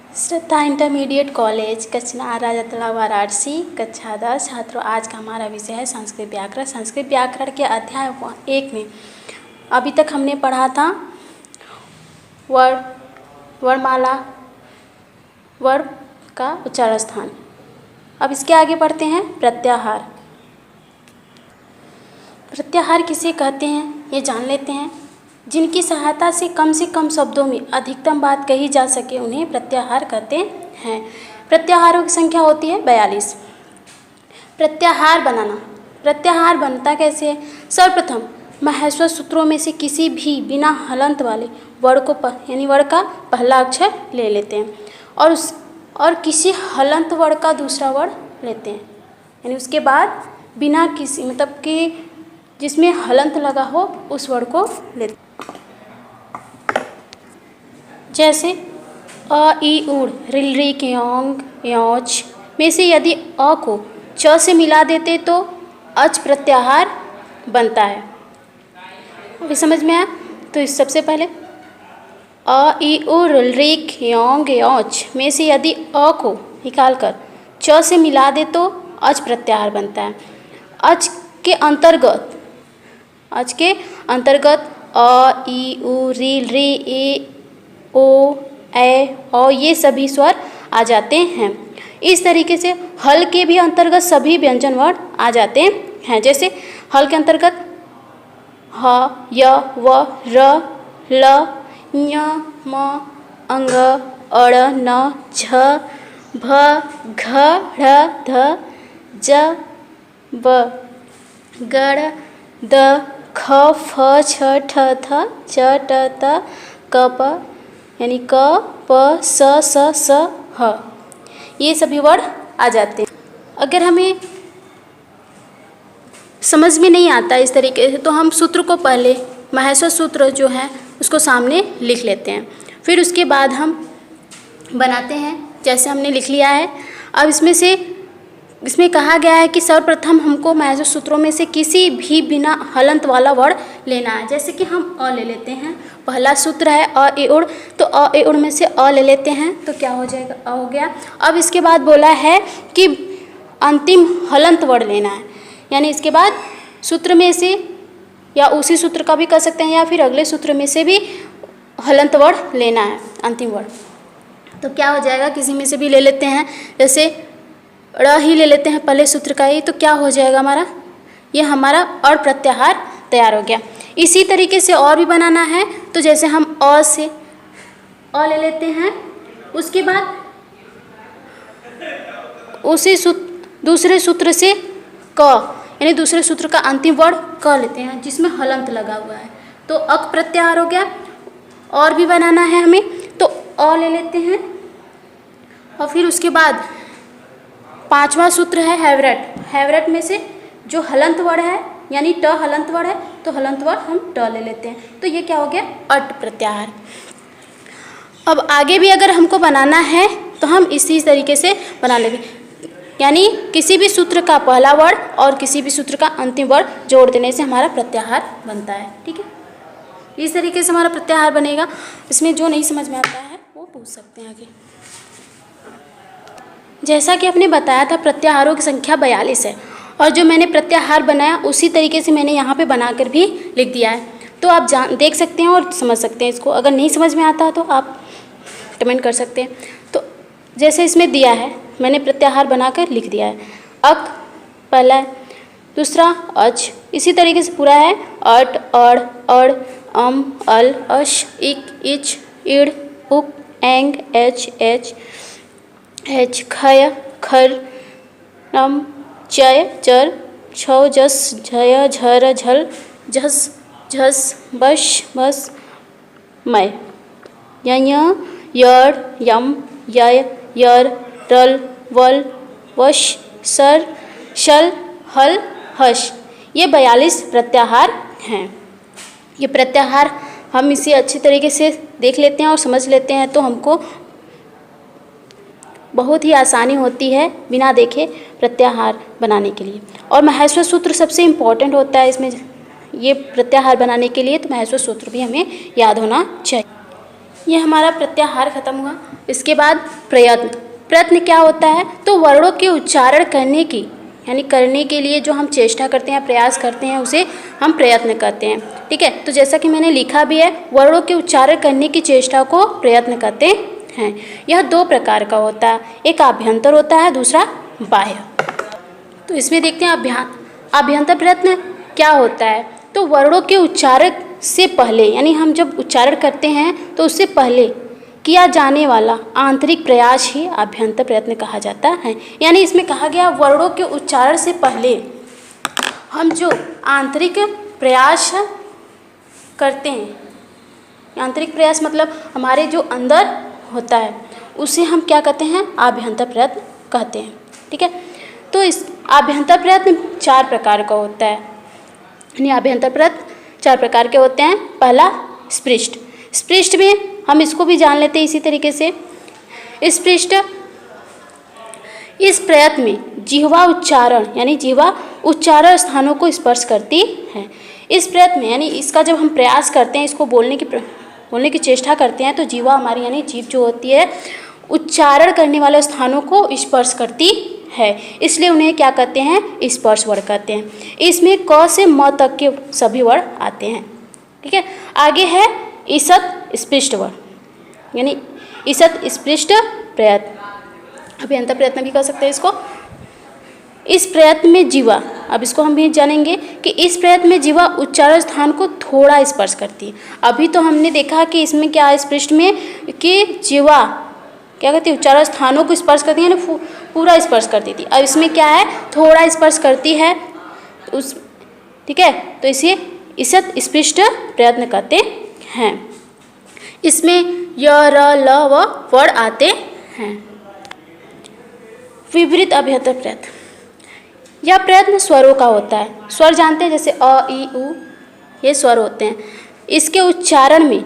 श्रद्धा intermediate college Kachna राजातला Varanasi कक्षा 10 छात्रों, आज का हमारा विषय है संस्कृत व्याकरण। संस्कृत व्याकरण के अध्याय 1 में अभी तक हमने पढ़ा था वर्णमाला, वर्ब का उच्चारण स्थान। अब इसके आगे बढ़ते हैं प्रत्याहार। प्रत्याहार किसे कहते हैं ये जान लेते हैं। जिनकी सहायता से कम शब्दों में अधिकतम बात कही जा सके उन्हें प्रत्याहार कहते हैं। प्रत्याहारों की संख्या होती है 42। प्रत्याहार बनाना, प्रत्याहार बनता कैसे है? सर्वप्रथम महस्व सूत्रों में से किसी भी बिना हलंत वाले वर्ड को यानी वर्ड का पहला अक्षर ले लेते हैं और किसी हलंत वर्ड का दूसरा वर्ड लेते हैं, यानी उसके बाद बिना किसी मतलब कि जिसमें हलंत लगा हो उस वर्ड को लेते हैं। जैसे अ ई उड़ रिल री क्योंग योच में से यदि अ को च से मिला देते तो अच प्रत्याहार बनता है। अभी समझ में आया? तो इस सबसे पहले अ ई उड़ रिल री क्योंग योच में से यदि अ को निकाल कर च से मिला दे तो अच प्रत्याहार बनता है। अच के अंतर्गत अ ई उ री री ए ओ ए औ ये सभी स्वर आ जाते हैं। इस तरीके से हल के भी अंतर्गत सभी व्यंजन वर्ण आ जाते हैं। जैसे हल के अंतर्गत ह य व र ल ञ म अंग अड़ न झ भ घ ढ ध ज ब गड़ द ख फ छ ठ थ च ट त क प यानी क प स ह ये सभी वर्ड आ जाते हैं। अगर हमें समझ में नहीं आता इस तरीके से तो हम सूत्र को पहले महस्व सूत्र जो है उसको सामने लिख लेते हैं, फिर उसके बाद हम बनाते हैं जैसे हमने लिख लिया है। अब इसमें कहा गया है कि सर्वप्रथम हमको महस्व सूत्रों में से किसी भी बिना हलंत वाला वर्ड लेना है। जैसे कि हम अ ले लेते हैं, पहला सूत्र है अ ए उड़, तो अ ए उड़ में से अ ले लेते हैं तो क्या हो जाएगा? अ हो गया। अब इसके बाद बोला है कि अंतिम हलंत वर्ड लेना है, यानी इसके बाद सूत्र में से या उसी सूत्र का भी कर सकते हैं या फिर अगले सूत्र में से भी हलंत वर्ड लेना है, अंतिम वर्ड। तो क्या हो जाएगा? किसी में से भी ले लेते हैं, जैसे ड़ ही ले लेते हैं पहले सूत्र का ही, तो क्या हो जाएगा हमारा? ये हमारा अड़ प्रत्याहार तैयार हो गया। इसी तरीके से और भी बनाना है, तो जैसे हम अ से अ ले लेते हैं, उसके बाद उसी दूसरे सूत्र से क यानी दूसरे सूत्र का अंतिम वर्ड क लेते हैं जिसमें हलंत लगा हुआ है, तो अक प्रत्याहार हो गया। और भी बनाना है हमें, तो अ ले लेते हैं और फिर उसके बाद पांचवा सूत्र है हैवरट। हैवरट में से जो हलंत वर्ड है यानी ट हलंत वर्ड है तो हलंत वर्ड हम ट ले लेते हैं, तो ये क्या हो गया? अट प्रत्याहार। अब आगे भी अगर हमको बनाना है तो हम इसी तरीके से बना लेंगे, यानी किसी भी सूत्र का पहला वर्ड और किसी भी सूत्र का अंतिम वर्ड जोड़ देने से हमारा प्रत्याहार बनता है। ठीक है, इस तरीके से हमारा प्रत्याहार बनेगा। इसमें जो नहीं समझ में आता है वो पूछ सकते हैं आगे। जैसा कि आपने बताया था प्रत्याहारों की संख्या 42 है और जो मैंने प्रत्याहार बनाया उसी तरीके से मैंने यहाँ पे बनाकर भी लिख दिया है, तो आप देख सकते हैं और समझ सकते हैं इसको। अगर नहीं समझ में आता तो आप कमेंट कर सकते हैं। तो जैसे इसमें दिया है मैंने प्रत्याहार बनाकर लिख दिया है। अक पहला है, दूसरा अच, इसी तरीके से पूरा है अट अड़ अड़ अम अल अश इक इच इड़ उक एंग एच एच एच खय खर नम चय चर छौ जस झय झर झल झस झस बश बस मय यय यर यम यय यर रल वल वश सर शल हल हश। ये 42 प्रत्याहार हैं। ये प्रत्याहार हम इसे अच्छी तरीके से देख लेते हैं और समझ लेते हैं तो हमको बहुत ही आसानी होती है बिना देखे प्रत्याहार बनाने के लिए। और महस्व सूत्र सबसे इम्पोर्टेंट होता है इसमें, ये प्रत्याहार बनाने के लिए तो महस्व सूत्र भी हमें याद होना चाहिए। ये हमारा प्रत्याहार खत्म हुआ। इसके बाद प्रयत्न। प्रयत्न क्या होता है? तो वर्णों के उच्चारण करने की, यानी करने के लिए जो हम चेष्टा करते हैं, प्रयास करते हैं, उसे हम प्रयत्न कहते हैं। ठीक है, तो जैसा कि मैंने लिखा भी है, वर्णों के उच्चारण करने की चेष्टा को प्रयत्न कहते हैं। यह दो प्रकार का होता है, एक आभ्यंतर होता है, दूसरा बाह्य। तो इसमें देखते हैं आभ्यंतर प्रयत्न क्या होता है। तो वर्णों के उच्चारण से पहले, यानी हम जब उच्चारण करते हैं तो उससे पहले किया जाने वाला आंतरिक प्रयास ही आभ्यंतर प्रयत्न कहा जाता है। यानी इसमें कहा गया वर्णों के उच्चारण से पहले हम जो आंतरिक प्रयास करते हैं, आंतरिक प्रयास मतलब हमारे जो अंदर होता है, उसे हम क्या कहते हैं? आभ्यंतर प्रयत्न कहते हैं। ठीक है, तो इस आभ्यंतर प्रयत्न 4 प्रकार का होता है। यानी आभ्यंतर प्रयत्न 4 प्रकार के होते हैं। पहला स्पृष्ट। स्पृष्ट में हम इसको भी जान लेते हैं इसी तरीके से। स्पृष्ट, इस प्रयत्न में जिह्वा उच्चारण, यानी जिह्वा उच्चारण स्थानों को स्पर्श करती है। इस प्रयत्न में, यानी इसका जब हम प्रयास करते हैं, इसको बोलने की चेष्टा करते हैं, तो जिह्वा हमारी, यानी जीभ जो होती है, उच्चारण करने वाले स्थानों को स्पर्श करती है, इसलिए उन्हें क्या कहते हैं? स्पर्श वर्ण कहते हैं। इसमें क से म तक के सभी वर्ण आते हैं। ठीक है, आगे है ईषत् स्पृष्ट वर्ण, यानी ईषत् स्पृष्ट प्रयत्न। अभ्यंतर प्रयत्न भी कह सकते हैं इसको। इस प्रयत्न में जिह्वा, अब इसको हम भी जानेंगे कि इस प्रयत्न में जिह्वा उच्चारण स्थान को थोड़ा स्पर्श करती है। अभी तो हमने देखा कि इसमें क्या है, स्पृष्ट में, कि जिह्वा क्या कहती है? उच्चारण स्थानों को स्पर्श करती है, यानी पूरा स्पर्श करती थी। अब इसमें क्या है? थोड़ा स्पर्श करती है उस। ठीक है, तो इसे ईषत् स्पृष्ट प्रयत्न कहते हैं। इसमें य, र, ल, व वर्ण आते हैं। विपरीत अभ्यंतर प्रयत्न। यह प्रयत्न स्वरों का होता है। स्वर जानते हैं, जैसे अ, ई, उ, ये स्वर होते हैं। इसके उच्चारण में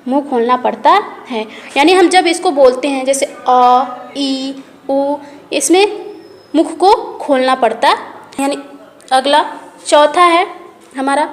मुंह खोलना पड़ता है, यानी हम जब इसको बोलते हैं, जैसे अ, ई, उ, इसमें मुख को खोलना पड़ता है। यानी अगला चौथा है हमारा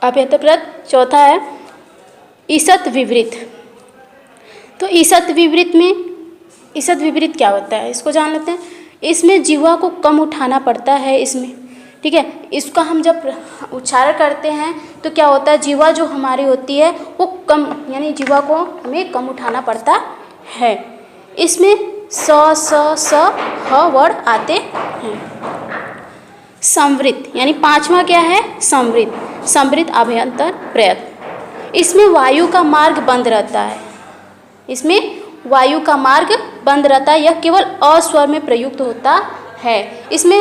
अभ्यंतर प्रयत्न, चौथा है ईषत् विपरीत। तो ईषत् विपरीत में, ईषत् विपरीत क्या होता है, इसको जान लेते हैं। इसमें जिह्वा को कम उठाना पड़ता है इसमें। ठीक है, इसका हम जब उच्चारण करते हैं तो क्या होता है? जिह्वा जो हमारी होती है वो कम, यानी जिह्वा को हमें कम उठाना पड़ता है। इसमें स, स, ह वर्ण आते हैं। संवृत, यानी पांचवा क्या है? संवृत। संवृत अभ्यंतर प्रयत्न। इसमें वायु का मार्ग बंद रहता है। इसमें वायु का मार्ग बंद रहता है, यह केवल अ स्वर में प्रयुक्त होता है। इसमें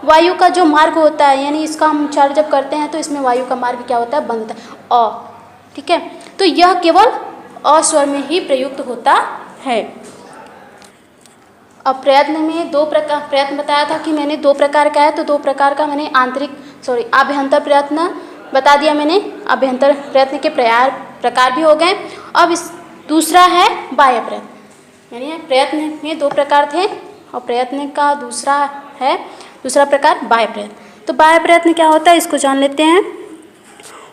वायु का जो मार्ग होता है, यानी इसका हम उच्चारण जब करते हैं तो इसमें वायु का मार्ग क्या होता है? बंद होता है, अ। ठीक है, तो यह केवल अ स्वर में ही प्रयुक्त होता है। अब प्रयत्न में दो प्रकार, प्रयत्न बताया था कि मैंने 2 प्रकार का है, तो 2 प्रकार का मैंने आभ्यंतर प्रयत्न बता दिया मैंने। आभ्यंतर प्रयत्न के प्रकार भी हो गए। अब इस दूसरा है बाह्य प्रयत्न, यानी प्रयत्न में 2 प्रकार थे और प्रयत्न का दूसरा प्रकार बाह्य प्रयत्न। तो बाह्य प्रयत्न क्या होता है, इसको जान लेते हैं।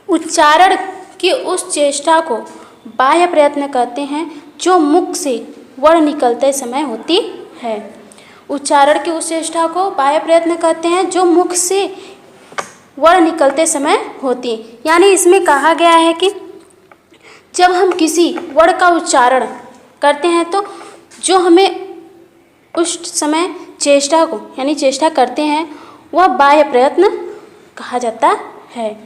उच्चारण की उस चेष्टा को बाह्य प्रयत्न कहते हैं जो मुख से वर्ण निकलते समय होती है। उच्चारण की उस चेष्टा को बाह्य प्रयत्न कहते हैं जो मुख से वर्ण निकलते समय होती है। यानी इसमें कहा गया है कि जब हम किसी वर्ण का उच्चारण करते हैं तो जो हमें उस समय चेष्टा को, यानी चेष्टा करते हैं, वह बाह्य प्रयत्न कहा जाता है,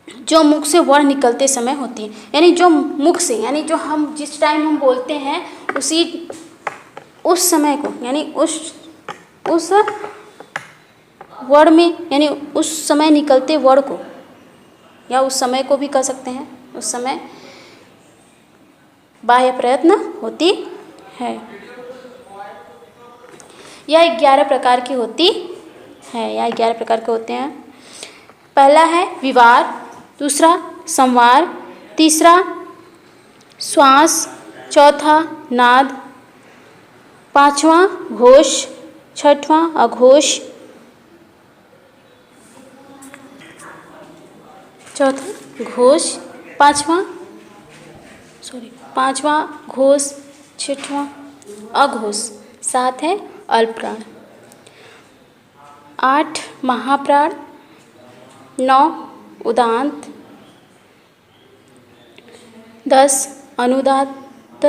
जो मुख से वर्ण निकलते समय होती है। यानी जो मुख से, यानी जो हम जिस टाइम हम बोलते हैं उस समय को, यानी उस वर्ण में, यानी उस समय निकलते वर्ण को, या उस समय को भी कह सकते हैं, उस समय बाह्य प्रयत्न होती है। यह 11 प्रकार की होती है, यह 11 प्रकार के होते हैं। पहला है विवार, दूसरा संवार, तीसरा श्वास, चौथा नाद, पांचवा घोष, छठवां अघोष, चौथा घोष, पांचवा 5वां घोष, 6वां अघोष, 7 है अल्पप्राण, 8 महाप्राण, 9 उदात्त, 10 अनुदात्त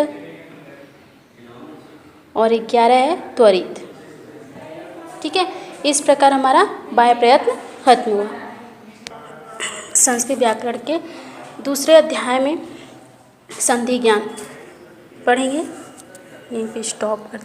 और 11 है त्वरित। ठीक है, इस प्रकार हमारा बाह्य प्रयत्न खत्म हुआ। संस्कृत व्याकरण के दूसरे अध्याय में संधि ज्ञान पढ़ेंगे। यहीं पे स्टॉप कर